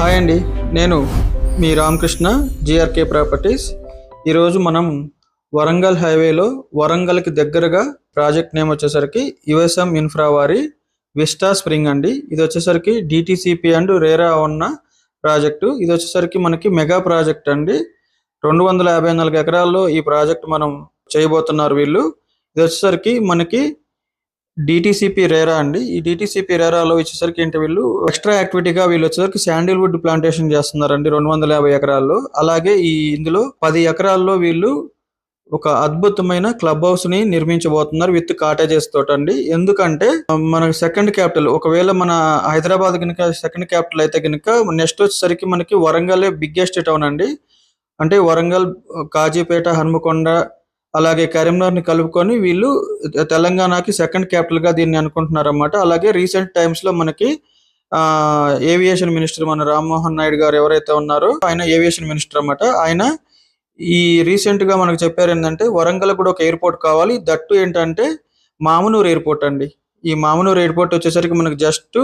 Hi అండి, నేను మీ Ramakrishna, GRK properties. ఈరోజు మనం వరంగల్ హైవేలో వరంగల్కి దగ్గరగా ప్రాజెక్ట్ నేమ్ వచ్చేసరికి యుఎస్ఎం ఇన్ఫ్రా వారి విస్టా స్ప్రింగ్ అండి. ఇది వచ్చేసరికి డిటిసిపి అండ్ రేరా ఉన్న ప్రాజెక్టు. ఇది వచ్చేసరికి మనకి మెగా ప్రాజెక్ట్ అండి. 254 ఎకరాల్లో ఈ ప్రాజెక్ట్ మనం చేయబోతున్నారు వీళ్ళు. ఇది వచ్చేసరికి మనకి డిటిసిపి రేరా అండి. ఈ డిటిసిపి రేరాలో వచ్చేసరికి ఏంటి, వీళ్ళు ఎక్స్ట్రా యాక్టివిటీగా వీళ్ళు వచ్చేసరికి శాండిల్వుడ్ ప్లాంటేషన్ చేస్తున్నారండి 250 ఎకరాల్లో. అలాగే ఇందులో 10 ఎకరాల్లో వీళ్ళు ఒక అద్భుతమైన క్లబ్ హౌస్ ని నిర్మించబోతున్నారు విత్ కాటేజెస్ తోటండి. ఎందుకంటే మనకు సెకండ్ క్యాపిటల్, ఒకవేళ మన హైదరాబాద్ కనుక సెకండ్ క్యాపిటల్ అయితే కనుక నెక్స్ట్ వచ్చేసరికి మనకి వరంగల్ బిగ్గెస్ట్ టౌన్ అండి. అంటే వరంగల్, కాజీపేట, హన్మకొండ అలాగే కరీంనగర్ని కలుపుకొని వీళ్ళు తెలంగాణకి సెకండ్ క్యాపిటల్గా దీన్ని అనుకుంటున్నారు అన్నమాట. అలాగే రీసెంట్ టైమ్స్లో మనకి ఏవియేషన్ మినిస్టర్ మన రామ్మోహన్ నాయుడు గారు ఎవరైతే ఉన్నారో ఆయన ఏవియేషన్ మినిస్టర్ అన్నమాట. ఆయన ఈ రీసెంట్గా మనకు చెప్పారు ఏంటంటే వరంగల్ కూడా ఒక ఎయిర్పోర్ట్ కావాలి, దట్టు ఏంటంటే మామునూరు ఎయిర్పోర్ట్ అండి. ఈ మామునూరు ఎయిర్పోర్ట్ వచ్చేసరికి మనకు జస్ట్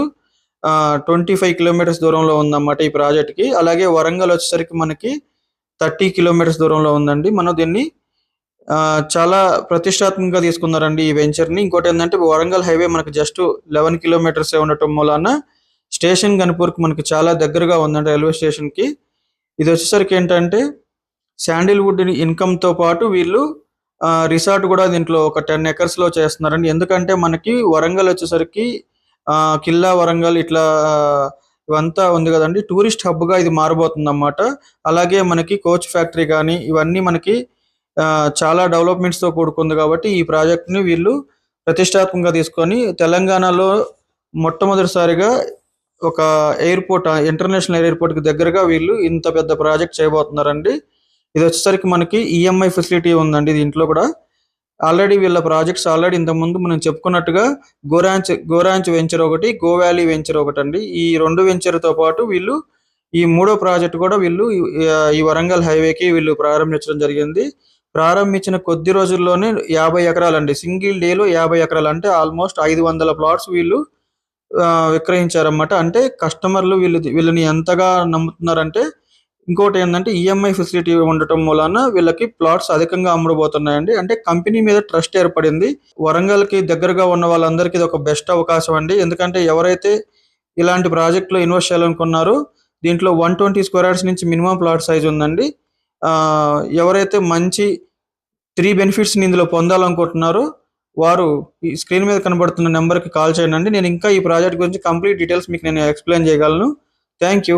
25 కిలోమీటర్స్ దూరంలో ఉందన్నమాట ఈ ప్రాజెక్ట్కి. అలాగే వరంగల్ వచ్చేసరికి మనకి 30 కిలోమీటర్స్ దూరంలో ఉందండి. మనం దీన్ని చాలా ప్రతిష్టాత్మకంగా తీసుకున్నారండి ఈ వెంచర్ని. ఇంకోటి ఏంటంటే వరంగల్ హైవే మనకు జస్ట్ 11 కిలోమీటర్స్ ఉండటం మూలాన స్టేషన్ గన్పూర్కి మనకి చాలా దగ్గరగా ఉందండి రైల్వే స్టేషన్కి. ఇది వచ్చేసరికి ఏంటంటే శాండిల్వుడ్ ఇన్కమ్తో పాటు వీళ్ళు రిసార్ట్ కూడా దీంట్లో ఒక 10 ఎకర్స్లో చేస్తున్నారండి. ఎందుకంటే మనకి వరంగల్ వచ్చేసరికి కిల్లా వరంగల్ ఇట్లా ఇవంతా ఉంది కదండి, టూరిస్ట్ హబ్గా ఇది మారబోతుంది అన్నమాట. అలాగే మనకి కోచ్ ఫ్యాక్టరీ కానీ ఇవన్నీ మనకి చాలా డెవలప్మెంట్స్తో కూడుకుంది. కాబట్టి ఈ ప్రాజెక్ట్ని వీళ్ళు ప్రతిష్టాత్మకంగా తీసుకొని తెలంగాణలో మొట్టమొదటిసారిగా ఒక ఎయిర్పోర్ట్, ఇంటర్నేషనల్ ఎయిర్పోర్ట్కి దగ్గరగా వీళ్ళు ఇంత పెద్ద ప్రాజెక్ట్ చేయబోతున్నారండి. ఇది వచ్చేసరికి మనకి ఈఎంఐ ఫెసిలిటీ ఉందండి దీంట్లో కూడా. ఆల్రెడీ వీళ్ళ ప్రాజెక్ట్స్ ఇంతకుముందు మనం చెప్పుకున్నట్టుగా గోరాంచ్ వెంచర్ ఒకటి, గో వ్యాలీ వెంచర్ ఒకటి అండి. ఈ 2 వెంచర్తో పాటు వీళ్ళు ఈ 3వ ప్రాజెక్ట్ కూడా వీళ్ళు ఈ వరంగల్ హైవేకి వీళ్ళు ప్రారంభించడం జరిగింది. ప్రారంభించిన కొద్ది రోజుల్లోనే 50 ఎకరాలండి, సింగిల్ డేలో 50 ఎకరాలు, అంటే ఆల్మోస్ట్ 500 ప్లాట్స్ వీళ్ళు విక్రయించారన్నమాట. అంటే కస్టమర్లు వీళ్ళని ఎంతగా నమ్ముతున్నారంటే, ఇంకోటి ఏంటంటే ఈఎంఐ ఫెసిలిటీ ఉండటం మూలాన వీళ్ళకి ప్లాట్స్ అధికంగా అమ్ముడుపోతున్నాయండి. అంటే కంపెనీ మీద ట్రస్ట్ ఏర్పడింది. వరంగల్కి దగ్గరగా ఉన్న వాళ్ళందరికీ ఇది ఒక బెస్ట్ అవకాశం అండి. ఎందుకంటే ఎవరైతే ఇలాంటి ప్రాజెక్టులో ఇన్వెస్ట్ చేయాలనుకున్నారో దీంట్లో 120 స్క్వేర్ యార్డ్స్ నుంచి మినిమం ప్లాట్ సైజ్ ఉందండి. ఎవరైతే మంచి 3 బెనిఫిట్స్ని ఇందులో పొందాలనుకుంటున్నారో వారు ఈ స్క్రీన్ మీద కనబడుతున్న నెంబర్కి కాల్ చేయండి. నేను ఇంకా ఈ ప్రాజెక్ట్ గురించి కంప్లీట్ డీటెయిల్స్ మీకు నేను ఎక్స్ప్లెయిన్ చేయగలను. Thank you.